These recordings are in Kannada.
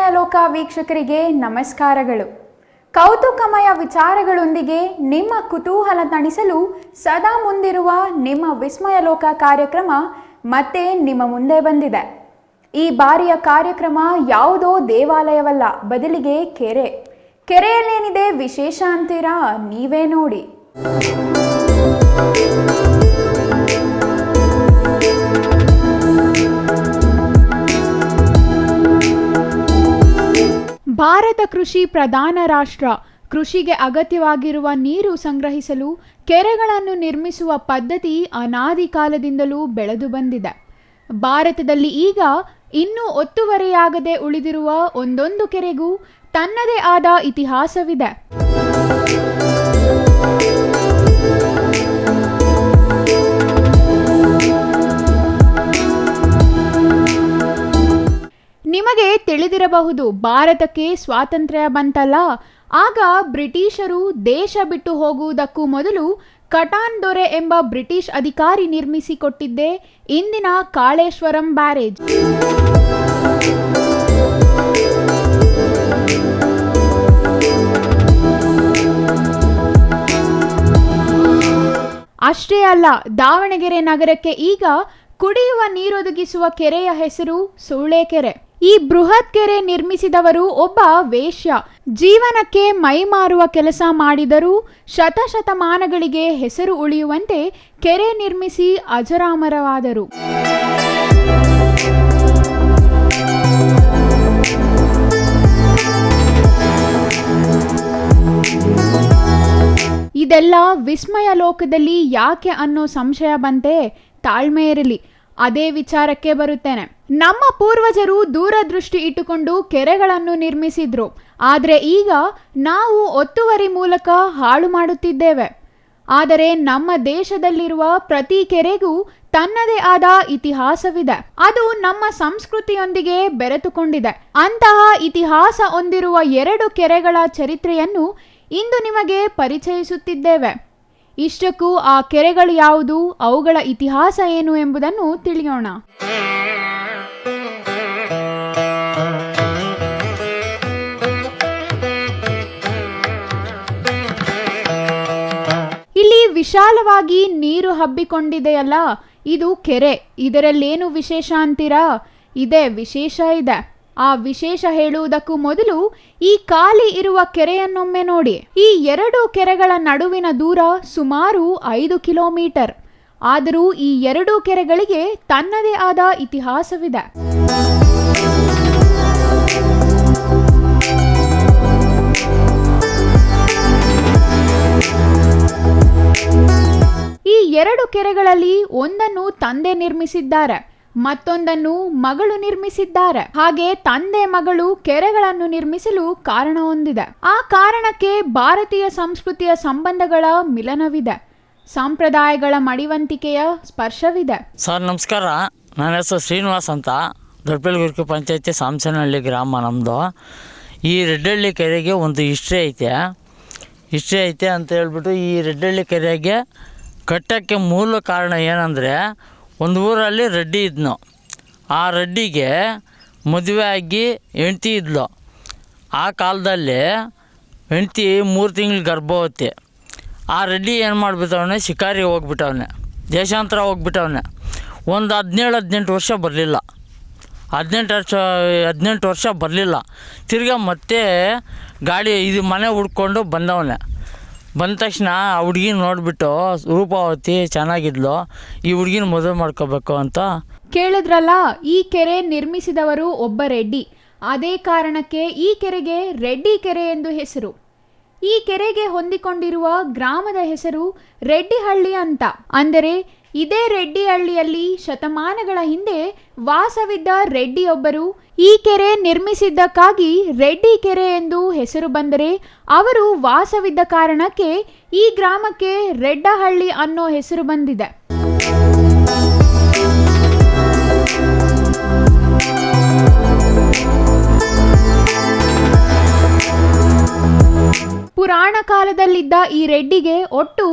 ವಿಸ್ಮಯ ಲೋಕ ವೀಕ್ಷಕರಿಗೆ ನಮಸ್ಕಾರಗಳು. ಕೌತುಕಮಯ ವಿಚಾರಗಳೊಂದಿಗೆ ನಿಮ್ಮ ಕುತೂಹಲ ತಣಿಸಲು ಸದಾ ಮುಂದಿರುವ ನಿಮ್ಮ ವಿಸ್ಮಯ ಲೋಕ ಕಾರ್ಯಕ್ರಮ ಮತ್ತೆ ನಿಮ್ಮ ಮುಂದೆ ಬಂದಿದೆ. ಈ ಬಾರಿಯ ಕಾರ್ಯಕ್ರಮ ಯಾವುದೋ ದೇವಾಲಯವಲ್ಲ, ಬದಲಿಗೆ ಕೆರೆಯಲ್ಲೇನಿದೆ ವಿಶೇಷ ಅಂತೀರಾ? ನೀವೇ ನೋಡಿ. ಭಾರತ ಕೃಷಿ ಪ್ರಧಾನ ರಾಷ್ಟ್ರ. ಕೃಷಿಗೆ ಅಗತ್ಯವಾಗಿರುವ ನೀರು ಸಂಗ್ರಹಿಸಲು ಕೆರೆಗಳನ್ನು ನಿರ್ಮಿಸುವ ಪದ್ಧತಿ ಅನಾದಿ ಕಾಲದಿಂದಲೂ ಬೆಳೆದು ಬಂದಿದೆ. ಭಾರತದಲ್ಲಿ ಈಗ ಇನ್ನೂ ಒತ್ತುವರಿಯಾಗದೆ ಉಳಿದಿರುವ ಒಂದೊಂದು ಕೆರೆಗೂ ತನ್ನದೇ ಆದ ಇತಿಹಾಸವಿದೆ. ನಿಮಗೆ ತಿಳಿದಿರಬಹುದು, ಭಾರತಕ್ಕೆ ಸ್ವಾತಂತ್ರ್ಯ ಬಂತಲ್ಲ, ಆಗ ಬ್ರಿಟಿಷರು ದೇಶ ಬಿಟ್ಟು ಹೋಗುವುದಕ್ಕೂ ಮೊದಲು ಕಟಾನ್ ದೊರೆ ಎಂಬ ಬ್ರಿಟಿಷ್ ಅಧಿಕಾರಿ ನಿರ್ಮಿಸಿಕೊಟ್ಟಿದ್ದೇ ಇಂದಿನ ಕಾಳೇಶ್ವರಂ ಬ್ಯಾರೇಜ್. ಅಷ್ಟೇ ಅಲ್ಲ, ದಾವಣಗೆರೆ ನಗರಕ್ಕೆ ಈಗ ಕುಡಿಯುವ ನೀರೊದಗಿಸುವ ಕೆರೆಯ ಹೆಸರು ಸೂಳೆಕೆರೆ. ಈ ಬೃಹತ್ ಕೆರೆ ನಿರ್ಮಿಸಿದವರು ಒಬ್ಬ ವೇಶ್ಯ. ಜೀವನಕ್ಕೆ ಮೈ ಮಾರುವ ಕೆಲಸ ಮಾಡಿದರೂ ಶತಶತಮಾನಗಳಿಗೆ ಹೆಸರು ಉಳಿಯುವಂತೆ ಕೆರೆ ನಿರ್ಮಿಸಿ ಅಜರಾಮರವಾದರು. ಇದೆಲ್ಲ ವಿಸ್ಮಯ ಲೋಕದಲ್ಲಿ ಯಾಕೆ ಅನ್ನೋ ಸಂಶಯ ಬಂತೆ? ತಾಳ್ಮೆ ಇರಲಿ, ಅದೇ ವಿಚಾರಕ್ಕೆ ಬರುತ್ತೇನೆ. ನಮ್ಮ ಪೂರ್ವಜರು ದೂರದೃಷ್ಟಿ ಇಟ್ಟುಕೊಂಡು ಕೆರೆಗಳನ್ನು ನಿರ್ಮಿಸಿದ್ರು. ಆದರೆ ಈಗ ನಾವು ಒತ್ತುವರಿ ಮೂಲಕ ಹಾಳು ಮಾಡುತ್ತಿದ್ದೇವೆ. ಆದರೆ ನಮ್ಮ ದೇಶದಲ್ಲಿರುವ ಪ್ರತಿ ಕೆರೆಗೂ ತನ್ನದೇ ಆದ ಇತಿಹಾಸವಿದೆ. ಅದು ನಮ್ಮ ಸಂಸ್ಕೃತಿಯೊಂದಿಗೆ ಬೆರೆತುಕೊಂಡಿದೆ. ಅಂತಹ ಇತಿಹಾಸ ಹೊಂದಿರುವ 2 ಕೆರೆಗಳ ಚರಿತ್ರೆಯನ್ನು ಇಂದು ನಿಮಗೆ ಪರಿಚಯಿಸುತ್ತಿದ್ದೇವೆ. ಇಷ್ಟಕ್ಕೂ ಆ ಕೆರೆಗಳು ಯಾವುದು, ಅವುಗಳ ಇತಿಹಾಸ ಏನು ಎಂಬುದನ್ನು ತಿಳಿಯೋಣ. ಇಲ್ಲಿ ವಿಶಾಲವಾಗಿ ನೀರು ಹಬ್ಬಿಕೊಂಡಿದೆಯಲ್ಲ, ಇದು ಕೆರೆ. ಇದರಲ್ಲೇನು ವಿಶೇಷ ಅಂತೀರಾ? ವಿಶೇಷ ಇದೆ. ಆ ವಿಶೇಷ ಹೇಳುವುದಕ್ಕೂ ಮೊದಲು ಈ ಖಾಲಿ ಇರುವ ಕೆರೆಯನ್ನೊಮ್ಮೆ ನೋಡಿ. ಈ 2 ಕೆರೆಗಳ ನಡುವಿನ ದೂರ ಸುಮಾರು 5 ಕಿಲೋಮೀಟರ್. ಆದರೂ ಈ 2 ಕೆರೆಗಳಿಗೆ ತನ್ನದೇ ಆದ ಇತಿಹಾಸವಿದೆ. ಈ 2 ಕೆರೆಗಳಲ್ಲಿ ಒಂದನ್ನು ತಂದೆ ನಿರ್ಮಿಸಿದ್ದಾರೆ, ಮತ್ತೊಂದನ್ನು ಮಗಳು ನಿರ್ಮಿಸಿದ್ದಾರೆ. ಹಾಗೆ ತಂದೆ ಮಗಳು ಕೆರೆಗಳನ್ನು ನಿರ್ಮಿಸಲು ಕಾರಣ ಹೊಂದಿದೆ. ಆ ಕಾರಣಕ್ಕೆ ಭಾರತೀಯ ಸಂಸ್ಕೃತಿಯ ಸಂಬಂಧಗಳ ಮಿಲನವಿದೆ, ಸಂಪ್ರದಾಯಗಳ ಮಡಿವಂತಿಕೆಯ ಸ್ಪರ್ಶವಿದೆ. ಸರ್ ನಮಸ್ಕಾರ, ನನ್ನ ಹೆಸರು ಶ್ರೀನಿವಾಸ್ ಅಂತ. ದೊಡ್ಡಬೆಳಗುರ್ಕಿ ಪಂಚಾಯತಿ ಸಾಂಸನಹಳ್ಳಿ ಗ್ರಾಮ ನಮ್ಮದು. ಈ ರೆಡ್ಡಹಳ್ಳಿ ಕೆರೆಗೆ ಒಂದು ಹಿಸ್ಟ್ರಿ ಐತೆ ಅಂತ ಹೇಳ್ಬಿಟ್ಟು ಈ ರೆಡ್ಡಹಳ್ಳಿ ಕೆರೆಗೆ ಕಟ್ಟೋಕ್ಕೆ ಮೂಲ ಕಾರಣ ಏನಂದರೆ, ಒಂದು ಊರಲ್ಲಿ ರೆಡ್ಡಿ ಇದ್ನು. ಆ ರೆಡ್ಡಿಗೆ ಮದುವೆ ಆಗಿ ಹೆಂಡ್ತಿ ಇದ್ಲು. ಆ ಕಾಲದಲ್ಲಿ ಹೆಂಡ್ತಿ 3 ತಿಂಗಳು ಗರ್ಭವತಿ. ಆ ರೆಡ್ಡಿ ಏನು ಮಾಡಿಬಿಟ್ಟವನೆ, ಶಿಕಾರಿ ಹೋಗ್ಬಿಟ್ಟವನೆ, ದೇಶಾಂತರ ಹೋಗ್ಬಿಟ್ಟವನೆ. ಒಂದು 17-18 ವರ್ಷ ಬರಲಿಲ್ಲ. 18 ವರ್ಷ ಬರಲಿಲ್ಲ. ತಿರ್ಗಾ ಮತ್ತೆ ಗಾಡಿ ಮನೆ ಹುಡ್ಕೊಂಡು ಬಂದವನೆ. ಬಂದ ತಕ್ಷಣ ಆ ಹುಡುಗಿನ ನೋಡಿಬಿಟ್ಟು, ರೂಪಾವತಿ ಚೆನ್ನಾಗಿದ್ಲು, ಈ ಹುಡುಗಿನ ಮದುವೆ ಮಾಡ್ಕೋಬೇಕು ಅಂತ. ಕೇಳಿದ್ರಲ್ಲ, ಈ ಕೆರೆ ನಿರ್ಮಿಸಿದವರು ಒಬ್ಬ ರೆಡ್ಡಿ. ಅದೇ ಕಾರಣಕ್ಕೆ ಈ ಕೆರೆಗೆ ರೆಡ್ಡಿ ಕೆರೆ ಎಂದು ಹೆಸರು. ಈ ಕೆರೆಗೆ ಹೊಂದಿಕೊಂಡಿರುವ ಗ್ರಾಮದ ಹೆಸರು ರೆಡ್ಡಿಹಳ್ಳಿ ಅಂತ. ಅಂದರೆ ಇದೇ ರೆಡ್ಡಿಹಳ್ಳಿಯಲ್ಲಿ ಶತಮಾನಗಳ ಹಿಂದೆ ವಾಸವಿದ್ದ ರೆಡ್ಡಿಯೊಬ್ಬರು ಈ ಕೆರೆ ನಿರ್ಮಿಸಿದ್ದಕ್ಕಾಗಿ ರೆಡ್ಡಿ ಕೆರೆ ಎಂದು ಹೆಸರು ಬಂದರೆ, ಅವರು ವಾಸವಿದ್ದ ಕಾರಣಕ್ಕೆ ಈ ಗ್ರಾಮಕ್ಕೆ ರೆಡ್ಡಹಳ್ಳಿ ಅನ್ನೋ ಹೆಸರು ಬಂದಿದೆ. ಪುರಾಣ ಕಾಲದಲ್ಲಿದ್ದ ಈ ರೆಡ್ಡಿಗೆ ಒಟ್ಟು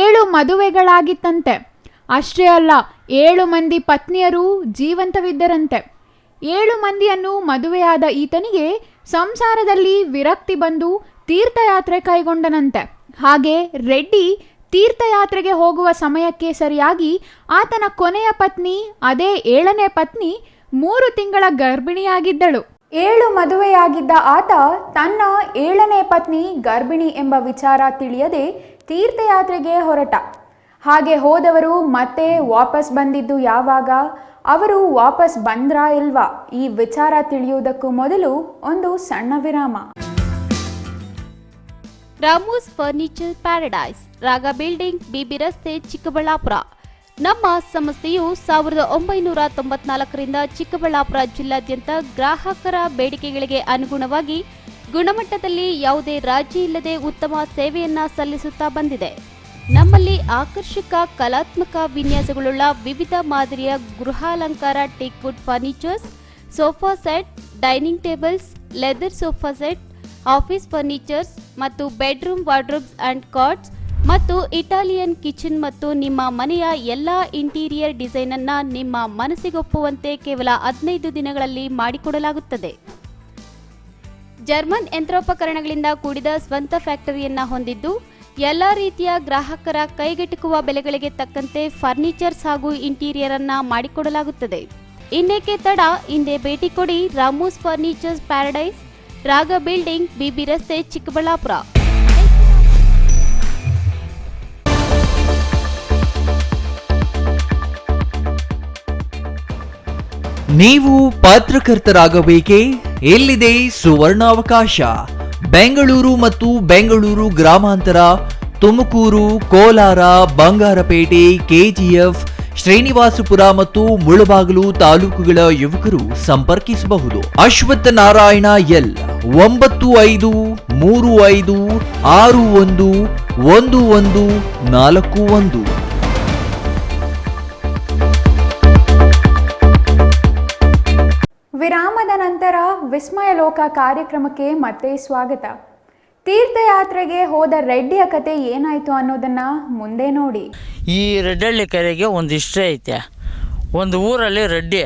7 ಮದುವೆಗಳಾಗಿತ್ತಂತೆ. ಅಷ್ಟೇ ಅಲ್ಲ, 7 ಮಂದಿ ಪತ್ನಿಯರು ಜೀವಂತವಿದ್ದರಂತೆ. 7 ಮಂದಿಯನ್ನು ಮದುವೆಯಾದ ಈತನಿಗೆ ಸಂಸಾರದಲ್ಲಿ ವಿರಕ್ತಿ ಬಂದು ತೀರ್ಥಯಾತ್ರೆ ಕೈಗೊಂಡನಂತೆ. ಹಾಗೆ ರೆಡ್ಡಿ ತೀರ್ಥಯಾತ್ರೆಗೆ ಹೋಗುವ ಸಮಯಕ್ಕೆ ಸರಿಯಾಗಿ ಆತನ ಕೊನೆಯ ಪತ್ನಿ, ಅದೇ 7ನೇ ಪತ್ನಿ 3 ತಿಂಗಳ ಗರ್ಭಿಣಿಯಾಗಿದ್ದಳು. 7 ಮದುವೆಯಾಗಿದ್ದ ಆತ ತನ್ನ 7ನೇ ಪತ್ನಿ ಗರ್ಭಿಣಿ ಎಂಬ ವಿಚಾರ ತಿಳಿಯದೆ ತೀರ್ಥಯಾತ್ರೆಗೆ ಹೊರಟ. ಹಾಗೆ ಹೋದವರು ಮತ್ತೆ ವಾಪಸ್ ಬಂದಿದ್ದು ಯಾವಾಗ, ಅವರು ವಾಪಸ್ ಬಂದ್ರಾ ಇಲ್ವಾ, ಈ ವಿಚಾರ ತಿಳಿಯುವುದಕ್ಕೂ ಮೊದಲು ಒಂದು ಸಣ್ಣ ವಿರಾಮ. ರಾಮೂಸ್ ಫರ್ನಿಚರ್ ಪ್ಯಾರಡೈಸ್, ರಾಗ ಬಿಲ್ಡಿಂಗ್, ಬಿಬಿ ರಸ್ತೆ, ಚಿಕ್ಕಬಳ್ಳಾಪುರ. ನಮ್ಮ ಸಂಸ್ಥೆಯು 1994ರಿಂದ ಚಿಕ್ಕಬಳ್ಳಾಪುರ ಜಿಲ್ಲಾದ್ಯಂತ ಗ್ರಾಹಕರ ಬೇಡಿಕೆಗಳಿಗೆ ಅನುಗುಣವಾಗಿ ಗುಣಮಟ್ಟದಲ್ಲಿ ಯಾವುದೇ ರಾಜಿ ಇಲ್ಲದೆ ಉತ್ತಮ ಸೇವೆಯನ್ನ ಸಲ್ಲಿಸುತ್ತಾ ಬಂದಿದೆ. ನಮ್ಮಲ್ಲಿ ಆಕರ್ಷಕ ಕಲಾತ್ಮಕ ವಿನ್ಯಾಸಗಳುಳ್ಳ ವಿವಿಧ ಮಾದರಿಯ ಗೃಹಾಲಂಕಾರ teak wood furnitures, sofa set, dining tables, leather sofa set, office furnitures ಮತ್ತು ಬೆಡ್ರೂಮ್ ವಾರ್ಡ್ರೋಬ್ಸ್ ಅಂಡ್ ಕಾಟ್ಸ್ ಮತ್ತು ಇಟಾಲಿಯನ್ ಕಿಚನ್ ಮತ್ತು ನಿಮ್ಮ ಮನೆಯ ಎಲ್ಲ ಇಂಟೀರಿಯರ್ ಡಿಸೈನ್ ಅನ್ನ ನಿಮ್ಮ ಮನಸ್ಸಿಗೊಪ್ಪುವಂತೆ ಕೇವಲ 15 ದಿನಗಳಲ್ಲಿ ಮಾಡಿಕೊಡಲಾಗುತ್ತದೆ. ಜರ್ಮನ್ ಯಂತ್ರೋಪಕರಣಗಳಿಂದ ಕೂಡಿದ ಸ್ವಂತ ಫ್ಯಾಕ್ಟರಿಯನ್ನ ಹೊಂದಿದ್ದು ಎಲ್ಲ ರೀತಿಯ ಗ್ರಾಹಕರ ಕೈಗೆಟುಕುವ ಬೆಲೆಗಳಿಗೆ ತಕ್ಕಂತೆ ಫರ್ನಿಚರ್ಸ್ ಹಾಗೂ ಇಂಟೀರಿಯರ್ ಅನ್ನ ಮಾಡಿಕೊಡಲಾಗುತ್ತದೆ. ಇನ್ನೇಕೆ ತಡ, ಹಿಂದೆ ಭೇಟಿ ಕೊಡಿ. ರಾಮೂಸ್ ಫರ್ನಿಚರ್ಸ್ ಪ್ಯಾರಡೈಸ್, ರಾಗ ಬಿಲ್ಡಿಂಗ್, ಬಿಬಿ ರಸ್ತೆ, ಚಿಕ್ಕಬಳ್ಳಾಪುರ. ನೀವು ಪತ್ರಕರ್ತರಾಗಬೇಕೇ? ಎಲ್ಲಿದೆ ಸುವರ್ಣಾವಕಾಶ. ಬೆಂಗಳೂರು ಮತ್ತು ಬೆಂಗಳೂರು ಗ್ರಾಮಾಂತರ, ತುಮಕೂರು, ಕೋಲಾರ, ಬಂಗಾರಪೇಟೆ, ಕೆಜಿಎಫ್, ಶ್ರೀನಿವಾಸಪುರ ಮತ್ತು ಮುಳಬಾಗಿಲು ತಾಲೂಕುಗಳ ಯುವಕರು ಸಂಪರ್ಕಿಸಬಹುದು. ಅಶ್ವತ್ಥ ನಾರಾಯಣ ಎಲ್ 9535611141. ವಿರಾಮದ ನಂತರ ವಿಸ್ಮಯ ಲೋಕ ಕಾರ್ಯಕ್ರಮಕ್ಕೆ ಮತ್ತೆ ಸ್ವಾಗತ. ತೀರ್ಥಯಾತ್ರೆಗೆ ಹೋದ ರೆಡ್ಡಿಯ ಕತೆ ಏನಾಯ್ತು ಅನ್ನೋದನ್ನ ಮುಂದೆ ನೋಡಿ. ಈ ರೆಡ್ಡಳ್ಳಿ ಕೆರೆಗೆ ಒಂದು ಹಿಸ್ಟ್ರಿ ಐತೆ. ಒಂದು ಊರಲ್ಲಿ ರೆಡ್ಡಿ,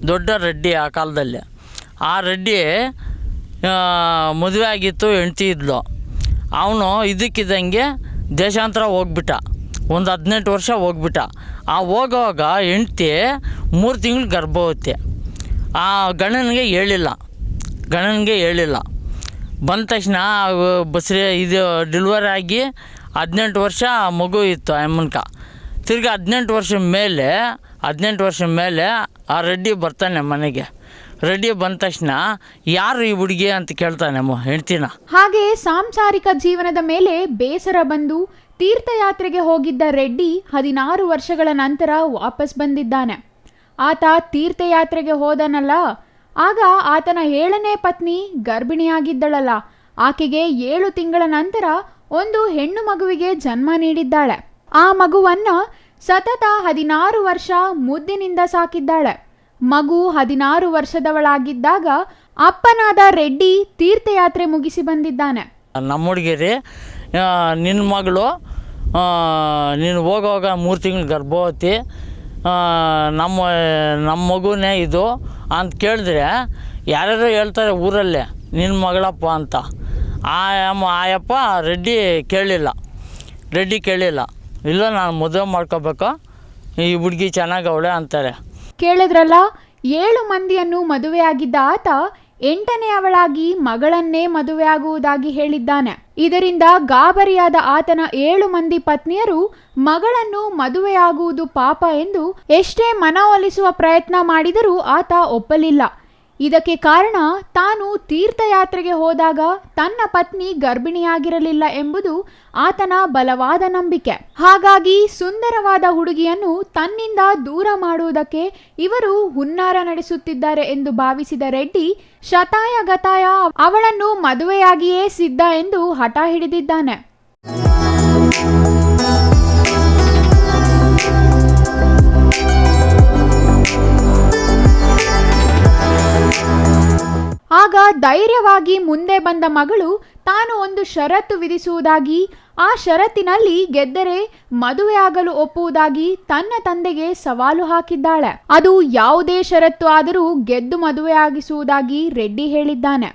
ದೊಡ್ಡ ರೆಡ್ಡಿ ಆ ಕಾಲದಲ್ಲಿ. ಆ ರೆಡ್ಡಿ ಮದುವೆ ಆಗಿತ್ತು, ಹೆಂಡ್ತಿ ಇದ್ಲು. ಅವನು ಇದಕ್ಕಿದ್ದಂಗೆ ದೇಶಾಂತರ ಹೋಗ್ಬಿಟ್ಟ, ಒಂದು 18 ವರ್ಷ ಹೋಗ್ಬಿಟ್ಟ. ಆ ಹೋಗೋವಾಗ ಹೆಂಡ್ತಿ 3 ತಿಂಗಳು ಗರ್ಭವತಿ. ಆ ಗಂಡನಿಗೆ ಹೇಳಿಲ್ಲ. ಬಂದ ತಕ್ಷಣ ಬಸ್ರಿ ಇದು ಡೆಲಿವರಿ ಆಗಿ 18 ವರ್ಷ ಮಗು ಇತ್ತು ಅಮ್ಮನ್ಕ. ತಿರ್ಗಿ 18 ವರ್ಷ ಮೇಲೆ ಆ ರೆಡ್ಡಿ ಬರ್ತಾನೆ ಮನೆಗೆ. ರೆಡ್ಡಿ ಬಂದ ತಕ್ಷಣ ಯಾರು ಈ ಹುಡುಗಿ ಅಂತ ಕೇಳ್ತಾನೆ ಹೆಂಡ್ತಿನ. ಹಾಗೆ ಸಾಂಸಾರಿಕ ಜೀವನದ ಮೇಲೆ ಬೇಸರ ಬಂದು ತೀರ್ಥಯಾತ್ರೆಗೆ ಹೋಗಿದ್ದ ರೆಡ್ಡಿ 16 ವರ್ಷಗಳ ನಂತರ ವಾಪಸ್ ಬಂದಿದ್ದಾನೆ. ಆತ ತೀರ್ಥಯಾತ್ರೆಗೆ ಹೋದನಲ್ಲ, ಆಗ ಆತನ 7ನೇ ಪತ್ನಿ ಗರ್ಭಿಣಿಯಾಗಿದ್ದಳಲ್ಲ. ಆಕೆಗೆ 7 ತಿಂಗಳ ನಂತರ ಒಂದು ಹೆಣ್ಣು ಮಗುವಿಗೆ ಜನ್ಮ ನೀಡಿದ್ದಾಳೆ. ಆ ಮಗುವನ್ನ ಸತತ 16 ವರ್ಷ ಮುದ್ದಿನಿಂದ ಸಾಕಿದ್ದಾಳೆ. ಮಗು 16 ವರ್ಷದವಳಾಗಿದ್ದಾಗ ಅಪ್ಪನಾದ ರೆಡ್ಡಿ ತೀರ್ಥಯಾತ್ರೆ ಮುಗಿಸಿ ಬಂದಿದ್ದಾನೆ. ನಮ್ಮ ಹುಡುಗಿರಿ, ನಿನ್ನ ಮಗಳು ನೀನು ಹೋಗುವಾಗ 3 ತಿಂಗಳು ಗರ್ಭವತಿ, ನಮ್ಮ ಮಗುನೇ ಇದು ಅಂತ ಕೇಳಿದ್ರೆ ಯಾರ್ಯಾರು ಹೇಳ್ತಾರೆ ಊರಲ್ಲೇ ನಿನ್ನ ಮಗಳಪ್ಪ ಅಂತ. ಆಯಪ್ಪ ರೆಡ್ಡಿ ಕೇಳಿಲ್ಲ. ಇಲ್ಲ, ನಾನು ಮದುವೆ ಮಾಡ್ಕೋಬೇಕು, ಈ ಹುಡುಗಿ ಚೆನ್ನಾಗವಳೆ ಅಂತಾರೆ. ಕೇಳಿದ್ರಲ್ಲ, 7 ಮಂದಿಯನ್ನು ಮದುವೆಯಾಗಿದ್ದ ಆತ 8ನೇಯವಳಾಗಿ ಮಗಳನ್ನೇ ಮದುವೆಯಾಗುವುದಾಗಿ ಹೇಳಿದ್ದಾನೆ. ಇದರಿಂದ ಗಾಬರಿಯಾದ ಆತನ 7 ಮಂದಿ ಪತ್ನಿಯರು ಮಗಳನ್ನು ಮದುವೆಯಾಗುವುದು ಪಾಪ ಎಂದು ಎಷ್ಟೇ ಮನವೊಲಿಸುವ ಪ್ರಯತ್ನ ಮಾಡಿದರೂ ಆತ ಒಪ್ಪಲಿಲ್ಲ. ಇದಕ್ಕೆ ಕಾರಣ ತಾನು ತೀರ್ಥಯಾತ್ರೆಗೆ ಹೋದಾಗ ತನ್ನ ಪತ್ನಿ ಗರ್ಭಿಣಿಯಾಗಿರಲಿಲ್ಲ ಎಂಬುದು ಆತನ ಬಲವಾದ ನಂಬಿಕೆ. ಹಾಗಾಗಿ ಸುಂದರವಾದ ಹುಡುಗಿಯನ್ನು ತನ್ನಿಂದ ದೂರ ಮಾಡುವುದಕ್ಕೆ ಇವರು ಹುನ್ನಾರ ನಡೆಸುತ್ತಿದ್ದಾರೆ ಎಂದು ಭಾವಿಸಿದ ರೆಡ್ಡಿ ಶತಾಯ ಗತಾಯ ಅವಳನ್ನು ಮದುವೆಯಾಗಿಯೇ ಸಿದ್ಧ ಎಂದು ಹಠ ಹಿಡಿದಿದ್ದಾನೆ. ಆಗ ಧೈರ್ಯವಾಗಿ ಮುಂದೆ ಬಂದ ಮಗಳು ತಾನು ಒಂದು ಷರತ್ತು ವಿಧಿಸುವುದಾಗಿ, ಆ ಷರತ್ತಿನಲ್ಲಿ ಗೆದ್ದರೆ ಮದುವೆಯಾಗಲು ಒಪ್ಪುವುದಾಗಿ ತನ್ನ ತಂದೆಗೆ ಸವಾಲು ಹಾಕಿದ್ದಾಳೆ. ಅದು ಯಾವುದೇ ಷರತ್ತು ಆದರೂ ಗೆದ್ದು ಮದುವೆಯಾಗಿಸುವುದಾಗಿ ರೆಡ್ಡಿ ಹೇಳಿದ್ದಾನೆ.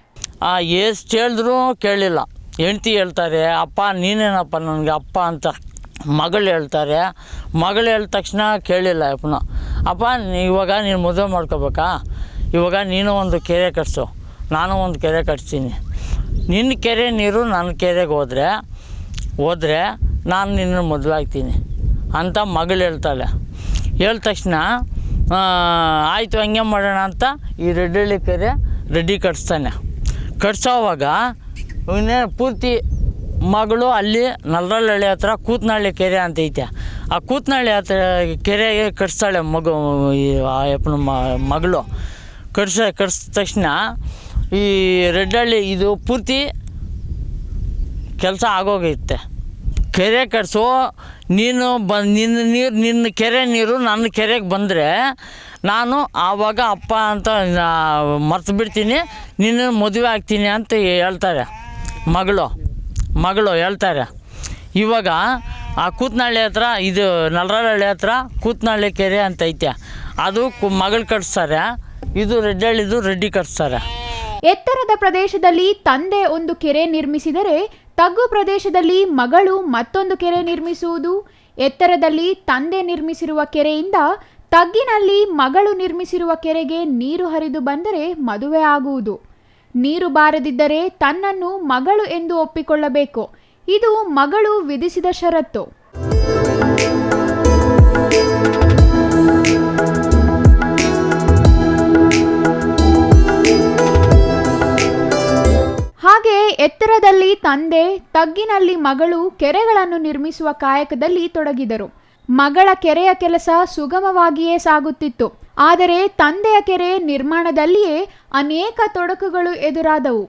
ಎಷ್ಟು ಹೇಳಿದ್ರು ಕೇಳಿಲ್ಲ. ಹೆಂಡ್ತಿ ಹೇಳ್ತಾರೆ, ಅಪ್ಪ ನೀನೇನಪ್ಪ ನನಗೆ ಅಪ್ಪ ಅಂತ. ಮಗಳು ಹೇಳ್ತಾರೆ, ಮಗಳು ಹೇಳಿದ ತಕ್ಷಣ ಕೇಳಿಲ್ಲ ಅಪ್ಪನ. ಅಪ್ಪ ಇವಾಗ ನೀನು ಮದುವೆ ಮಾಡ್ಕೋಬೇಕಾ, ಇವಾಗ ನೀನು ಒಂದು ಕೆರೆ ಕಟ್ಸು, ನಾನು ಒಂದು ಕೆರೆ ಕಟ್ಸ್ತೀನಿ. ನಿನ್ನ ಕೆರೆ ನೀರು ನನ್ನ ಕೆರೆಗೆ ಹೋದರೆ ನಾನು ನಿನ್ನ ಮದುವೆ ಆಗ್ತೀನಿ ಅಂತ ಮಗಳು ಹೇಳ್ತಾಳೆ. ಹೇಳಿದ ತಕ್ಷಣ ಆಯಿತು ಹಂಗೆ ಮಾಡೋಣ ಅಂತ ಈ ರೆಡ್ಡಳ್ಳಿ ಕೆರೆ ರೆಡ್ಡಿ ಕಟ್ಸ್ತಾನೆ. ಕಟ್ಸೋವಾಗ ಪೂರ್ತಿ ಮಗಳು ಅಲ್ಲಿ ನಲ್ಲರಳ್ಳಿ ಹತ್ರ ಕೂತ್ನಹಳ್ಳಿ ಕೆರೆ ಅಂತ ಐತೆ. ಆ ಕೂತ್ನಹಳ್ಳಿ ಹತ್ರ ಕೆರೆಗೆ ಕಟ್ಸ್ತಾಳೆ ಅಪ್ಪನ ಮಗಳು. ಕಟ್ಸಿದ ತಕ್ಷಣ ಈ ರೆಡ್ಡಳ್ಳಿ ಇದು ಪೂರ್ತಿ ಕೆಲಸ ಆಗೋಗೈತೆ. ಕೆರೆ ಕಟ್ಸೋ ನೀನು ನಿನ್ನ ಕೆರೆ ನೀರು ನನ್ನ ಕೆರೆಗೆ ಬಂದರೆ ನಾನು ಆವಾಗ ಅಪ್ಪ ಅಂತ ಮರ್ತು ಬಿಡ್ತೀನಿ, ನಿನ್ನ ಮದುವೆ ಆಗ್ತೀನಿ ಅಂತ ಹೇಳ್ತಾರೆ ಮಗಳು ಹೇಳ್ತಾರೆ. ಇವಾಗ ಆ ಕೂತ್ನಹಳ್ಳಿ ಹತ್ರ ಇದು ನಲ್ಲರಳ್ಳಿ ಹತ್ರ ಕೂತ್ನಹಳ್ಳಿ ಕೆರೆ ಅಂತ ಐತೆ, ಅದು ಮಗಳು ಕಟ್ಸ್ತಾರೆ. ಇದು ರೆಡ್ಡಳ್ಳಿದು ರೆಡ್ಡಿ ಕಟ್ಸ್ತಾರೆ. ಎತ್ತರದ ಪ್ರದೇಶದಲ್ಲಿ ತಂದೆ ಒಂದು ಕೆರೆ ನಿರ್ಮಿಸಿದರೆ ತಗ್ಗು ಪ್ರದೇಶದಲ್ಲಿ ಮಗಳು ಮತ್ತೊಂದು ಕೆರೆ ನಿರ್ಮಿಸುವುದು. ಎತ್ತರದಲ್ಲಿ ತಂದೆ ನಿರ್ಮಿಸಿರುವ ಕೆರೆಯಿಂದ ತಗ್ಗಿನಲ್ಲಿ ಮಗಳು ನಿರ್ಮಿಸಿರುವ ಕೆರೆಗೆ ನೀರು ಹರಿದು ಬಂದರೆ ಮದುವೆ ಆಗುವುದು. ನೀರು ಬಾರದಿದ್ದರೆ ತನ್ನನ್ನು ಮಗಳು ಎಂದು ಒಪ್ಪಿಕೊಳ್ಳಬೇಕು. ಇದು ಮಗಳು ವಿಧಿಸಿದ ಷರತ್ತು. ಹಾಗೆ ಎತ್ತರದಲ್ಲಿ ತಂದೆ, ತಗ್ಗಿನಲ್ಲಿ ಮಗಳು ಕೆರೆಗಳನ್ನು ನಿರ್ಮಿಸುವ ಕಾಯಕದಲ್ಲಿ ತೊಡಗಿದರು. ಮಗಳ ಕೆರೆಯ ಕೆಲಸ ಸುಗಮವಾಗಿಯೇ ಸಾಗುತ್ತಿತ್ತು. ಆದರೆ ತಂದೆಯ ಕೆರೆ ನಿರ್ಮಾಣದಲ್ಲಿಯೇ ಅನೇಕ ತೊಡಕುಗಳು ಎದುರಾದವು.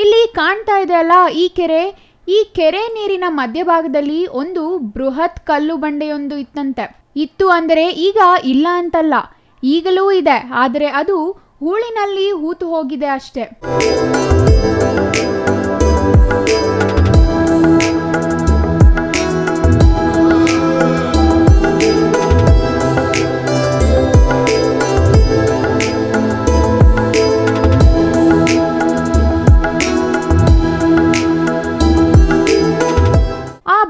ಇಲ್ಲಿ ಕಾಣ್ತಾ ಇದೆಯಲ್ಲ ಈ ಕೆರೆ ನೀರಿನ ಮಧ್ಯಭಾಗದಲ್ಲಿ ಒಂದು ಬೃಹತ್ ಕಲ್ಲು ಬಂಡೆಯೊಂದು ಇತ್ತು ಅಂದರೆ ಈಗ ಇಲ್ಲ ಅಂತಲ್ಲ, ಈಗಲೂ ಇದೆ. ಆದರೆ ಅದು ಹೂಳಿನಲ್ಲಿ ಹೂತು ಹೋಗಿದೆ ಅಷ್ಟೆ.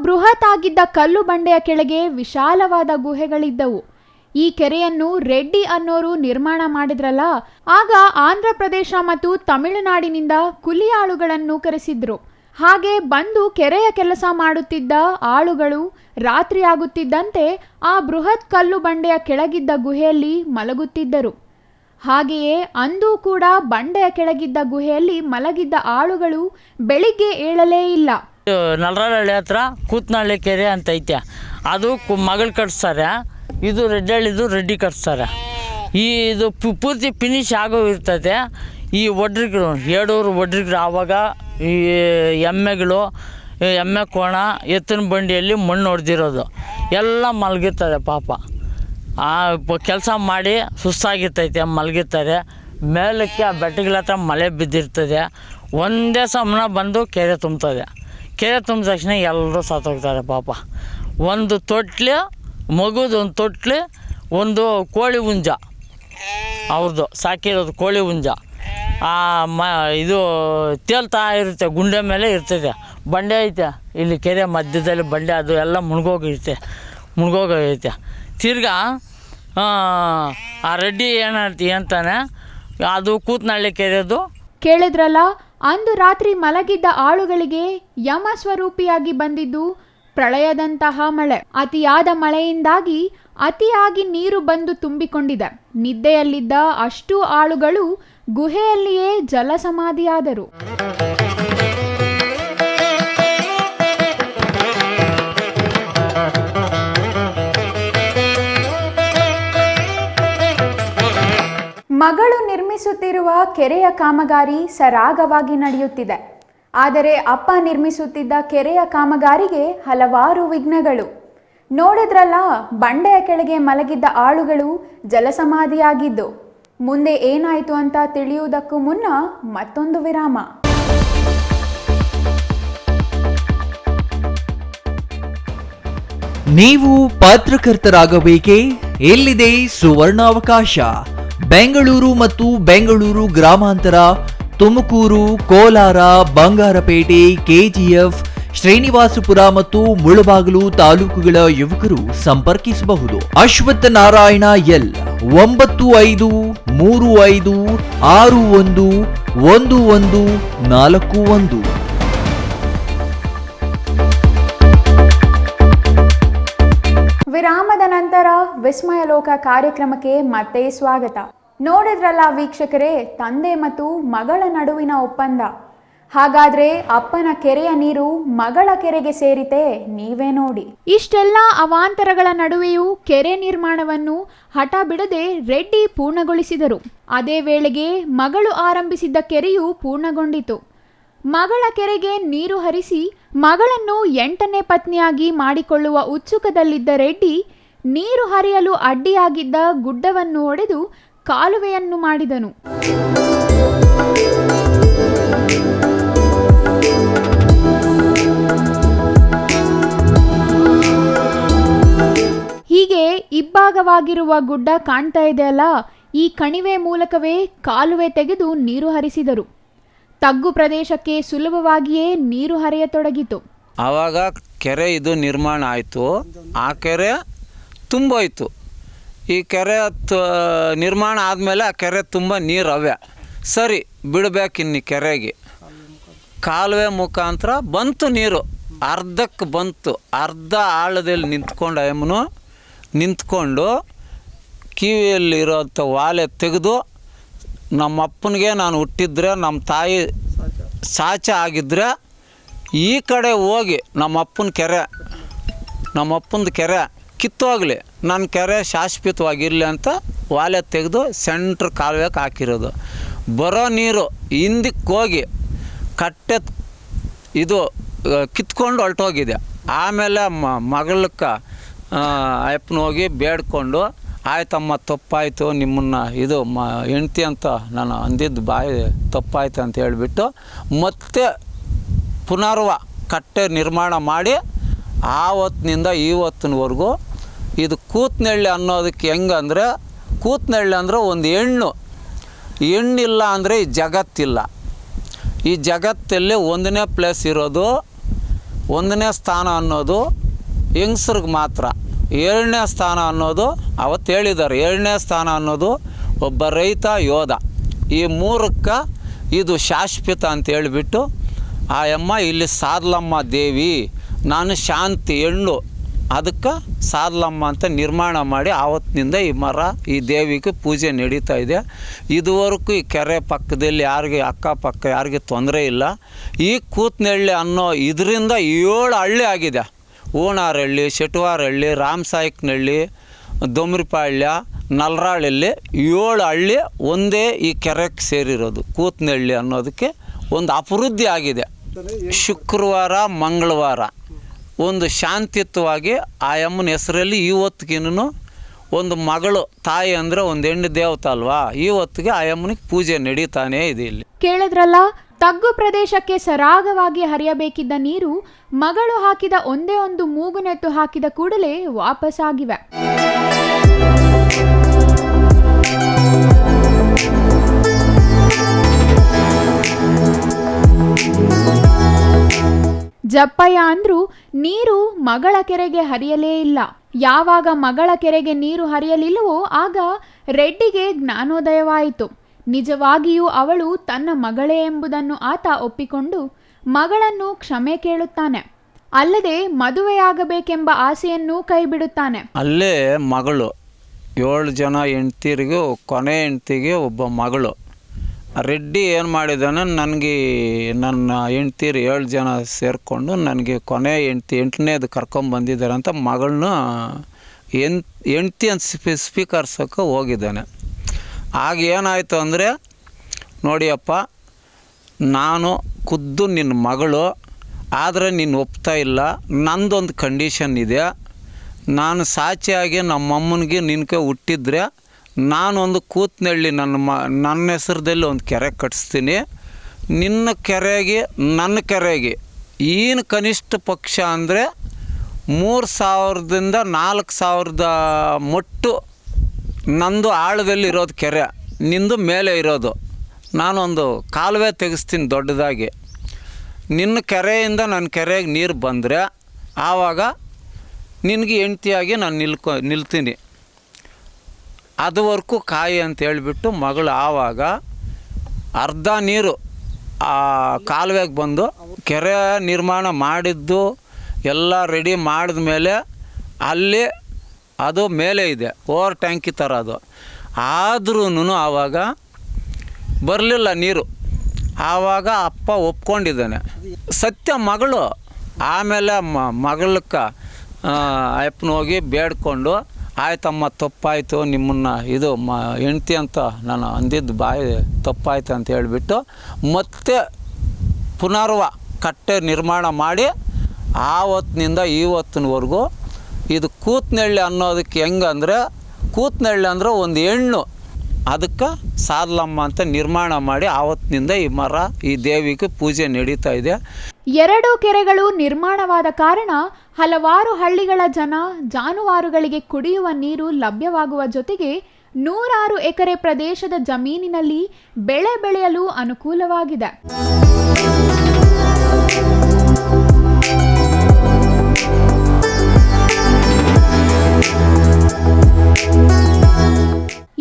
ಬೃಹತ್ ಆಗಿದ್ದ ಕಲ್ಲು ಬಂಡೆಯ ಕೆಳಗೆ ವಿಶಾಲವಾದ ಗುಹೆಗಳಿದ್ದವು. ಈ ಕೆರೆಯನ್ನು ರೆಡ್ಡಿ ಅನ್ನೋರು ನಿರ್ಮಾಣ ಮಾಡಿದ್ರಲ್ಲ, ಆಗ ಆಂಧ್ರ ಪ್ರದೇಶ ಮತ್ತು ತಮಿಳುನಾಡಿನಿಂದ ಕೂಲಿ ಆಳುಗಳನ್ನು ಕರೆಸಿದ್ರು. ಹಾಗೆ ಬಂದು ಕೆರೆಯ ಕೆಲಸ ಮಾಡುತ್ತಿದ್ದ ಆಳುಗಳು ರಾತ್ರಿ ಆಗುತ್ತಿದ್ದಂತೆ ಆ ಬೃಹತ್ ಕಲ್ಲು ಬಂಡೆಯ ಕೆಳಗಿದ್ದ ಗುಹೆಯಲ್ಲಿ ಮಲಗುತ್ತಿದ್ದರು. ಹಾಗೆಯೇ ಅಂದೂ ಕೂಡ ಬಂಡೆಯ ಕೆಳಗಿದ್ದ ಗುಹೆಯಲ್ಲಿ ಮಲಗಿದ್ದ ಆಳುಗಳು ಬೆಳಿಗ್ಗೆ ಏಳಲೇ ಇಲ್ಲ. ನಲ್ಲರಳ್ಳಿ ಹತ್ರ ಕೂತ್ನಹಳ್ಳಿ ಕೆರೆ ಅಂತ ಐತೆ, ಅದು ಮಗಳು ಕಟ್ಸ್ತಾರೆ. ಇದು ರೆಡ್ಡಳ್ಳಿದು ರೆಡ್ಡಿ ಕಟ್ಸ್ತಾರೆ. ಇದು ಪೂರ್ತಿ ಫಿನಿಶ್ ಆಗೋ ಇರ್ತದೆ. ಈ ಒಡ್ರಿಗಳು ಏಡೂರು ಒಡ್ರಿಗಳು ಆವಾಗ ಈ ಎಮ್ಮೆ ಕೋಣ ಎತ್ತಿನ ಬಂಡಿಯಲ್ಲಿ ಮಣ್ಣು ಹೊಡೆದಿರೋದು ಎಲ್ಲ ಮಲಗಿರ್ತದೆ ಪಾಪ. ಆ ಕೆಲಸ ಮಾಡಿ ಸುಸ್ತಾಗಿರ್ತೈತೆ, ಮಲಗಿರ್ತಾರೆ. ಮೇಲಕ್ಕೆ ಆ ಬೆಟ್ಟಗಳ ಹತ್ರ ಮಳೆ ಬಿದ್ದಿರ್ತದೆ. ಒಂದೇ ಸಮನ ಬಂದು ಕೆರೆ ತುಂಬ್ತದೆ. ಕೆರೆ ತುಂಬಿದ ತಕ್ಷಣ ಎಲ್ಲರೂ ಸತ್ತೋಗ್ತಾರೆ ಪಾಪ. ಒಂದು ತೊಟ್ಲು ಮಗುದು, ಒಂದು ತೊಟ್ಲು, ಒಂದು ಕೋಳಿ ಹುಂಜ, ಅವ್ರದ್ದು ಸಾಕಿರೋದು ಕೋಳಿ ಹುಂಜ ಇದು ತೇಲ್ತಾ ಇರುತ್ತೆ, ಗುಂಡೆ ಮೇಲೆ ಇರ್ತದೆ. ಬಂಡೆ ಐತೆ ಇಲ್ಲಿ ಕೆರೆ ಮಧ್ಯದಲ್ಲಿ ಬಂಡೆ, ಅದು ಎಲ್ಲ ಮುಳುಗೋಗೈತೆ. ತಿರ್ಗಾ ಆ ರೆಡ್ಡಿ ಅಂತಾನೆ ಅದು ಕೂತ್ನಹಳ್ಳಿ ಕೆರೆದು. ಕೇಳಿದ್ರಲ್ಲ, ಅಂದು ರಾತ್ರಿ ಮಲಗಿದ್ದ ಆಳುಗಳಿಗೆ ಯಮ ಸ್ವರೂಪಿಯಾಗಿ ಬಂದಿದ್ದು ಪ್ರಳಯದಂತಹ ಮಳೆ. ಅತಿಯಾದ ಮಳೆಯಿಂದಾಗಿ ಅತಿಯಾಗಿ ನೀರು ಬಂದು ತುಂಬಿಕೊಂಡಿದೆ. ನಿದ್ದೆಯಲ್ಲಿದ್ದ ಅಷ್ಟೂ ಆಳುಗಳು ಗುಹೆಯಲ್ಲಿಯೇ ಜಲಸಮಾಧಿಯಾದರು. ಮಗಳು ನಿರ್ಮಿಸುತ್ತಿರುವ ಕೆರೆಯ ಕಾಮಗಾರಿ ಸರಾಗವಾಗಿ ನಡೆಯುತ್ತಿದೆ. ಆದರೆ ಅಪ್ಪ ನಿರ್ಮಿಸುತ್ತಿದ್ದ ಕೆರೆಯ ಕಾಮಗಾರಿಗೆ ಹಲವಾರು ವಿಘ್ನಗಳು. ನೋಡಿದ್ರಲ್ಲ, ಬಂಡೆಯ ಕೆಳಗೆ ಮಲಗಿದ್ದ ಆಳುಗಳು ಜಲಸಮಾಧಿಯಾಗಿದ್ದು. ಮುಂದೆ ಏನಾಯಿತು ಅಂತ ತಿಳಿಯುವುದಕ್ಕೂ ಮುನ್ನ ಮತ್ತೊಂದು ವಿರಾಮ. ನೀವು ಪತ್ರಕರ್ತರಾಗಬೇಕೇ? ಎಲ್ಲಿದೆ ಸುವರ್ಣಾವಕಾಶ. ಬೆಂಗಳೂರು ಮತ್ತು ಬೆಂಗಳೂರು ಗ್ರಾಮಾಂತರ, ತುಮಕೂರು, ಕೋಲಾರ, ಬಂಗಾರಪೇಟೆ, ಕೆಜಿಎಫ್, ಶ್ರೀನಿವಾಸಪುರ ಮತ್ತು ಮುಳಬಾಗಿಲು ತಾಲೂಕುಗಳ ಯುವಕರು ಸಂಪರ್ಕಿಸಬಹುದು. ಅಶ್ವತ್ಥ ನಾರಾಯಣ ಎಲ್ 9535611141. ವಿರಾಮದ ನಂತರ ವಿಸ್ಮಯ ಲೋಕ ಕಾರ್ಯಕ್ರಮಕ್ಕೆ ಮತ್ತೆ ಸ್ವಾಗತ. ನೋಡಿದ್ರಲ್ಲ ವೀಕ್ಷಕರೇ, ತಂದೆ ಮತ್ತು ಮಗಳ ನಡುವಿನ ಒಪ್ಪಂದ. ಹಾಗಾದ್ರೆ ಅಪ್ಪನ ಕೆರೆಯ ನೀರು ಮಗಳ ಕೆರೆಗೆ ಸೇರಿತೆ? ನೀವೇ ನೋಡಿ. ಇಷ್ಟೆಲ್ಲ ಅವಾಂತರಗಳ ನಡುವೆಯೂ ಕೆರೆ ನಿರ್ಮಾಣವನ್ನು ಹಠ ಬಿಡದೆ ರೆಡ್ಡಿ ಪೂರ್ಣಗೊಳಿಸಿದರು. ಅದೇ ವೇಳೆಗೆ ಮಗಳು ಆರಂಭಿಸಿದ್ದ ಕೆರೆಯು ಪೂರ್ಣಗೊಂಡಿತು. ಮಗಳ ಕೆರೆಗೆ ನೀರು ಹರಿಸಿ ಮಗಳನ್ನು 8ನೇ ಪತ್ನಿಯಾಗಿ ಮಾಡಿಕೊಳ್ಳುವ ಉತ್ಸುಕದಲ್ಲಿದ್ದ ರೆಡ್ಡಿ ನೀರು ಹರಿಯಲು ಅಡ್ಡಿಯಾಗಿದ್ದ ಗುಡ್ಡವನ್ನು ಒಡೆದು ಕಾಲುವೆಯನ್ನು ಮಾಡಿದನು. ಹೀಗೆ ಇಬ್ಬಾಗವಾಗಿರುವ ಗುಡ್ಡ ಕಾಣ್ತಾ ಇದೆಯಲ್ಲ, ಈ ಕಣಿವೆ ಮೂಲಕವೇ ಕಾಲುವೆ ತೆಗೆದು ನೀರು ಹರಿಸಿದರು. ತಗ್ಗು ಪ್ರದೇಶಕ್ಕೆ ಸುಲಭವಾಗಿಯೇ ನೀರು ಹರಿಯತೊಡಗಿತು. ಆವಾಗ ಕೆರೆ ಇದು ನಿರ್ಮಾಣ ಆಯಿತು. ಆ ಕೆರೆ ತುಂಬೋಯ್ತು. ಈ ಕೆರೆ ನಿರ್ಮಾಣ ಆದಮೇಲೆ ಆ ಕೆರೆ ತುಂಬ ನೀರು ಅವೆ. ಸರಿ ಬಿಡಬೇಕಿನ್ನು ಕೆರೆಗೆ. ಕಾಲುವೆ ಮುಖಾಂತರ ಬಂತು ನೀರು, ಅರ್ಧಕ್ಕೆ ಬಂತು. ಅರ್ಧ ಆಳದಲ್ಲಿ ನಿಂತ್ಕೊಂಡು ಕಿವಿಯಲ್ಲಿರೋಂಥ ವಾಲೆ ತೆಗೆದು, ನಮ್ಮ ಅಪ್ಪನಿಗೆ ನಾನು ಹುಟ್ಟಿದ್ರೆ, ನಮ್ಮ ತಾಯಿ ಸಾಚ ಆಗಿದ್ದರೆ ಈ ಕಡೆ ಹೋಗಿ ನಮ್ಮ ಅಪ್ಪನ ಕೆರೆ ಕಿತ್ತೋಗಲಿ, ನನ್ನ ಕೆರೆ ಶಾಶ್ವತವಾಗಿರಲಿ ಅಂತ ವಾಲೆ ತೆಗೆದು ಸೆಂಟ್ರ್ ಕಾಲುವೆಗೆ ಹಾಕಿರೋದು. ಬರೋ ನೀರು ಹಿಂದಕ್ಕೆ ಹೋಗಿ ಕಟ್ಟೆ ಇದು ಕಿತ್ಕೊಂಡು ಹೊರಟೋಗಿದೆ. ಆಮೇಲೆ ಮಗಳಕ್ಕೆ ಅಪ್ಪನ ಹೋಗಿ ಬೇಡ್ಕೊಂಡು, ಆಯ್ತಮ್ಮ ತಪ್ಪಾಯಿತು, ನಿಮ್ಮನ್ನು ಇದು ಹೆಂಡ್ತಿ ಅಂತ ನಾನು ಅಂದಿದ್ದು ಬಾಯಿ ತಪ್ಪಾಯ್ತು ಅಂತ ಹೇಳಿಬಿಟ್ಟು ಮತ್ತೆ ಪುನರ್ವ ಕಟ್ಟೆ ನಿರ್ಮಾಣ ಮಾಡಿ ಆವತ್ತಿನಿಂದ ಇವತ್ತಿನವರೆಗೂ ಇದು ಕೂತ್ನಳ್ಳಿ ಅನ್ನೋದಕ್ಕೆ ಹೆಂಗಂದರೆ, ಕೂತ್ನಳ್ಳಿ ಅಂದರೆ ಒಂದು ಹೆಣ್ಣಿಲ್ಲ ಅಂದರೆ ಈ ಜಗತ್ತಿಲ್ಲ. ಈ ಜಗತ್ತಲ್ಲಿ ಒಂದನೇ ಪ್ಲೇಸ್ ಇರೋದು, ಒಂದನೇ ಸ್ಥಾನ ಅನ್ನೋದು ಹೆಂಗಸ್ರಿಗೆ ಮಾತ್ರ. 2ನೇ ಸ್ಥಾನ ಅನ್ನೋದು ಅವತ್ತು ಹೇಳಿದ್ದಾರೆ, 2ನೇ ಸ್ಥಾನ ಅನ್ನೋದು ಒಬ್ಬ ರೈತ ಯೋಧ. ಈ 3ಕ್ಕೆ ಇದು ಶಾಶ್ವತ ಅಂತ ಹೇಳಿಬಿಟ್ಟು ಆ ಅಮ್ಮ ಇಲ್ಲಿ ಸಾದ್ಲಮ್ಮ ದೇವಿ, ನಾನು ಶಾಂತಿ ಹೆಣ್ಣು, ಅದಕ್ಕೆ ಸಾದ್ಲಮ್ಮ ಅಂತ ನಿರ್ಮಾಣ ಮಾಡಿ ಆವತ್ತಿನಿಂದ ಈ ಮರ, ಈ ದೇವಿಗೆ ಪೂಜೆ ನಡೀತಾ ಇದೆ. ಇದುವರೆಗೂ ಈ ಕೆರೆ ಪಕ್ಕದಲ್ಲಿ ಯಾರಿಗೆ ಅಕ್ಕಪಕ್ಕ ಯಾರಿಗೆ ತೊಂದರೆ ಇಲ್ಲ. ಈ ಕೂತ್ನಹಳ್ಳಿ ಅನ್ನೋ ಇದರಿಂದ 7 ಹಳ್ಳಿ ಆಗಿದೆ. ಹೂಣಾರಹಳ್ಳಿ, ಶೆಟ್ವಾರಹಳ್ಳಿ, ರಾಮಸಾಯಕನಹಳ್ಳಿ, ದೊಮ್ರಿಪಾಳ್ಯ, ನಲ್ರಾಳಲ್ಲಿ 7 ಹಳ್ಳಿ ಒಂದೇ ಈ ಕೆರೆಗೆ ಸೇರಿರೋದು. ಕೂತ್ನಹಳ್ಳಿ ಅನ್ನೋದಕ್ಕೆ ಒಂದು ಅಭಿವೃದ್ಧಿ ಆಗಿದೆ. ಶುಕ್ರವಾರ ಮಂಗಳವಾರ ಒಂದು ಶಾಂತಿಯುತವಾಗಿ ಆ ಅಮ್ಮನ ಹೆಸರಲ್ಲಿ ಇವತ್ತಿಗಿನ್ನೂ ಒಂದು ಮಗಳು, ತಾಯಿ ಅಂದರೆ ಒಂದು ಹೆಣ್ಣು ದೇವತೆ ಅಲ್ವಾ, ಇವತ್ತಿಗೆ ಆ ಅಮ್ಮನಿಗೆ ಪೂಜೆ ನಡೀತಾನೇ ಇದೆ. ಇಲ್ಲಿ ಕೇಳಿದ್ರಲ್ಲ, ತಗ್ಗು ಪ್ರದೇಶಕ್ಕೆ ಸರಾಗವಾಗಿ ಹರಿಯಬೇಕಿದ್ದ ನೀರು ಮಗಳು ಹಾಕಿದ ಒಂದೇ ಒಂದು ಮೂಗುನೆತ್ತು ಹಾಕಿದ ಕೂಡಲೇ ವಾಪಸ್ಸಾಗಿವೆ. ಜಪ್ಪಯ್ಯ ಅಂದ್ರು ನೀರು ಮಗಳ ಕೆರೆಗೆ ಹರಿಯಲೇ ಇಲ್ಲ. ಯಾವಾಗ ಮಗಳ ಕೆರೆಗೆ ನೀರು ಹರಿಯಲಿಲ್ಲವೋ ಆಗ ರೆಡ್ಡಿಗೆ ಜ್ಞಾನೋದಯವಾಯಿತು. ನಿಜವಾಗಿಯೂ ಅವಳು ತನ್ನ ಮಗಳೇ ಎಂಬುದನ್ನು ಆತ ಒಪ್ಪಿಕೊಂಡು ಮಗಳನ್ನು ಕ್ಷಮೆ ಕೇಳುತ್ತಾನೆ. ಅಲ್ಲದೆ ಮದುವೆಯಾಗಬೇಕೆಂಬ ಆಸೆಯನ್ನು ಕೈಬಿಡುತ್ತಾನೆ. ಅಲ್ಲೇ ಮಗಳು, 7 ಜನ ಹೆಂಡ್ತಿರಿಗೂ ಕೊನೆ ಹೆಂಡ್ತಿಗೆ ಒಬ್ಬ ಮಗಳು. ರೆಡ್ಡಿ ಏನು ಮಾಡಿದ್ದಾನೆ, ನನಗೆ ನನ್ನ ಹೆಂಡ್ತಿರು 7 ಜನ ಸೇರಿಕೊಂಡು ನನಗೆ ಕೊನೆ ಹೆಂಡ್ತಿ 8ನೇದು ಕರ್ಕೊಂಬಂದಿದ್ದಾರೆ ಅಂತ ಮಗಳನ್ನ ಹೆಂಡ್ತಿ ಅಂತ ಸ್ವೀಕರಿಸೋಕೆ ಹೋಗಿದ್ದಾನೆ. ಆಗ ಏನಾಯಿತು ಅಂದರೆ, ನೋಡಿಯಪ್ಪ ನಾನು ಖುದ್ದು ನಿನ್ನ ಮಗಳು, ಆದರೆ ನೀನು ಒಪ್ತಾ ಇಲ್ಲ. ನಂದೊಂದು ಕಂಡೀಷನ್ ಇದೆ. ನಾನು ಸಾಚಿಯಾಗಿ ನಮ್ಮಮ್ಮನಿಗೆ ನಿನಗೆ ಹುಟ್ಟಿದ್ರೆ ನಾನೊಂದು ಕೂತ್ನಳ್ಳಿ ನನ್ನ ಹೆಸರದಲ್ಲಿ ಒಂದು ಕೆರೆ ಕಟ್ಟಿಸ್ತೀನಿ. ನಿನ್ನ ಕೆರೆಗೆ ನನ್ನ ಕೆರೆಗೆ ಏನು ಕನಿಷ್ಠ ಪಕ್ಷ ಅಂದರೆ 3,000ದಿಂದ 4,000 ಮೊಟ್ಟು ನಂದು ಆಳದಲ್ಲಿರೋದು ಕೆರೆ, ನಿಂದು ಮೇಲೆ ಇರೋದು. ನಾನೊಂದು ಕಾಲುವೆ ತೆಗೆಸ್ತೀನಿ ದೊಡ್ಡದಾಗಿ. ನಿನ್ನ ಕೆರೆಯಿಂದ ನನ್ನ ಕೆರೆಗೆ ನೀರು ಬಂದರೆ ಆವಾಗ ನಿನಗೆ ಹೆಂಡ್ತಿಯಾಗಿ ನಾನು ನಿಲ್ತೀನಿ. ಅದುವರೆಗೂ ಕಾಯಿ ಅಂತ ಹೇಳಿಬಿಟ್ಟು ಮಗಳು ಆವಾಗ ಅರ್ಧ ನೀರು ಆ ಕಾಲುವೆಗೆ ಬಂದು ಕೆರೆ ನಿರ್ಮಾಣ ಮಾಡಿದ್ದು ಎಲ್ಲ ರೆಡಿ ಮಾಡಿದ ಮೇಲೆ ಅಲ್ಲಿ ಅದು ಮೇಲೆ ಇದೆ, ಓವರ್ ಟ್ಯಾಂಕಿ ಥರ ಅದು. ಆದ್ರೂ ಆವಾಗ ಬರಲಿಲ್ಲ ನೀರು. ಆವಾಗ ಅಪ್ಪ ಒಪ್ಕೊಂಡಿದ್ದಾನೆ, ಸತ್ಯ ಮಗಳು. ಆಮೇಲೆ ಮಗಳಕ್ಕೆ ಅಪ್ಪನ ಹೋಗಿ ಬೇಡ್ಕೊಂಡು, ಆಯ್ತಮ್ಮ ತಪ್ಪಾಯಿತು, ನಿಮ್ಮನ್ನು ಇದು ಹೆಂಡ್ತಿ ಅಂತ ನಾನು ಅಂದಿದ್ದು ಬಾಯಿ ತಪ್ಪಾಯ್ತು ಅಂತ ಹೇಳಿಬಿಟ್ಟು ಮತ್ತೆ ಪುನರ್ವ ಕಟ್ಟೆ ನಿರ್ಮಾಣ ಮಾಡಿ ಆವತ್ತಿನಿಂದ ಇವತ್ತಿನವರೆಗೂ ಇದು ಕೂತ್ನಳ್ಳಿ ಅನ್ನೋದಕ್ಕೆ ಹೆಂಗಂದರೆ, ಕೂತ್ನಳ್ಳಿ ಅಂದರೆ ಒಂದು ಹೆಣ್ಣು, ಅದಕ್ಕೆ ಸಾದಲಮ್ಮ ಅಂತ ನಿರ್ಮಾಣ ಮಾಡಿ ಆವತ್ತಿನಿಂದ ಈ ಮರ, ಈ ದೇವಿಗೆ ಪೂಜೆ ನಡೀತಾ ಇದೆ. 2 ಕೆರೆಗಳು ನಿರ್ಮಾಣವಾದ ಕಾರಣ ಹಲವಾರು ಹಳ್ಳಿಗಳ ಜನ ಜಾನುವಾರುಗಳಿಗೆ ಕುಡಿಯುವ ನೀರು ಲಭ್ಯವಾಗುವ ಜೊತೆಗೆ 100 ಎಕರೆ ಪ್ರದೇಶದ ಜಮೀನಿನಲ್ಲಿ ಬೆಳೆ ಬೆಳೆಯಲು ಅನುಕೂಲವಾಗಿದೆ.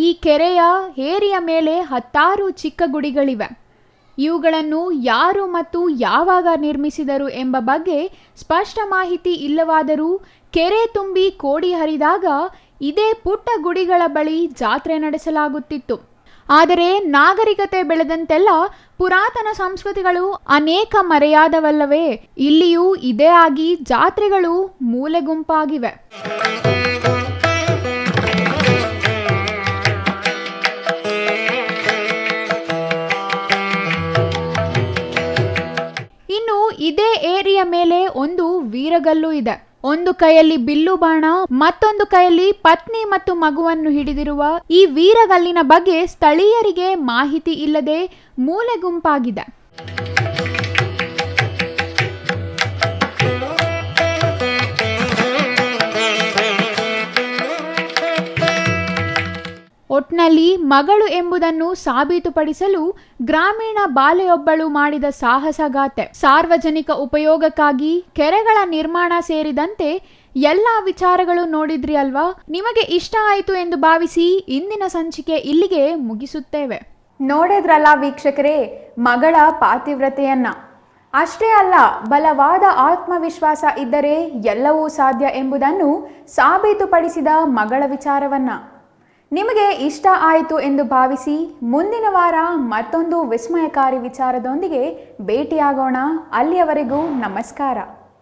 ಈ ಕೆರೆಯ ಏರಿಯ ಮೇಲೆ 10 ಚಿಕ್ಕ ಗುಡಿಗಳಿವೆ. ಇವುಗಳನ್ನು ಯಾರು ಮತ್ತು ಯಾವಾಗ ನಿರ್ಮಿಸಿದರು ಎಂಬ ಬಗ್ಗೆ ಸ್ಪಷ್ಟ ಮಾಹಿತಿ ಇಲ್ಲವಾದರೂ ಕೆರೆ ತುಂಬಿ ಕೋಡಿ ಹರಿದಾಗ ಇದೇ ಪುಟ್ಟ ಗುಡಿಗಳ ಬಳಿ ಜಾತ್ರೆ ನಡೆಸಲಾಗುತ್ತಿತ್ತು. ಆದರೆ ನಾಗರಿಕತೆ ಬೆಳೆದಂತೆಲ್ಲ ಪುರಾತನ ಸಂಸ್ಕೃತಿಗಳು ಅನೇಕ ಮರೆಯಾದವಲ್ಲವೇ? ಇಲ್ಲಿಯೂ ಇದೇ ಆಗಿ ಜಾತ್ರೆಗಳು ಮೂಲೆಗುಂಪಾಗಿವೆ. ಇನ್ನು ಇದೇ ಏರಿಯ ಮೇಲೆ ಒಂದು ವೀರಗಲ್ಲು ಇದೆ. ಒಂದು ಕೈಯಲ್ಲಿ ಬಿಲ್ಲು ಬಾಣ, ಮತ್ತೊಂದು ಕೈಯಲ್ಲಿ ಪತ್ನಿ ಮತ್ತು ಮಗುವನ್ನು ಹಿಡಿದಿರುವ ಈ ವೀರಗಲ್ಲಿನ ಬಗ್ಗೆ ಸ್ಥಳೀಯರಿಗೆ ಮಾಹಿತಿ ಇಲ್ಲದೆ ಮೂಲೆಗುಂಪಾಗಿದೆ. ಒಟ್ನಲ್ಲಿ ಮಗಳು ಎಂಬುದನ್ನು ಸಾಬೀತುಪಡಿಸಲು ಗ್ರಾಮೀಣ ಬಾಲೆಯೊಬ್ಬಳು ಮಾಡಿದ ಸಾಹಸಗಾಥೆ. ಸಾರ್ವಜನಿಕ ಉಪಯೋಗಕ್ಕಾಗಿ ಕೆರೆಗಳ ನಿರ್ಮಾಣ ಸೇರಿದಂತೆ ಎಲ್ಲ ವಿಚಾರಗಳು ನೋಡಿದ್ರಿ ಅಲ್ವಾ? ನಿಮಗೆ ಇಷ್ಟ ಆಯಿತು ಎಂದು ಭಾವಿಸಿ ಇಂದಿನ ಸಂಚಿಕೆ ಇಲ್ಲಿಗೆ ಮುಗಿಸುತ್ತೇವೆ. ನೋಡಿದ್ರಲ್ಲ ವೀಕ್ಷಕರೇ, ಮಗಳ ಪಾತಿವ್ರತೆಯನ್ನ. ಅಷ್ಟೇ ಅಲ್ಲ, ಬಲವಾದ ಆತ್ಮವಿಶ್ವಾಸ ಇದ್ದರೆ ಎಲ್ಲವೂ ಸಾಧ್ಯ ಎಂಬುದನ್ನು ಸಾಬೀತುಪಡಿಸಿದ ಮಗಳ ವಿಚಾರವನ್ನ. ನಿಮಗೆ ಇಷ್ಟ ಆಯಿತು ಎಂದು ಭಾವಿಸಿ ಮುಂದಿನ ವಾರ ಮತ್ತೊಂದು ವಿಸ್ಮಯಕಾರಿ ವಿಚಾರದೊಂದಿಗೆ ಭೇಟಿಯಾಗೋಣ. ಅಲ್ಲಿಯವರೆಗೂ ನಮಸ್ಕಾರ.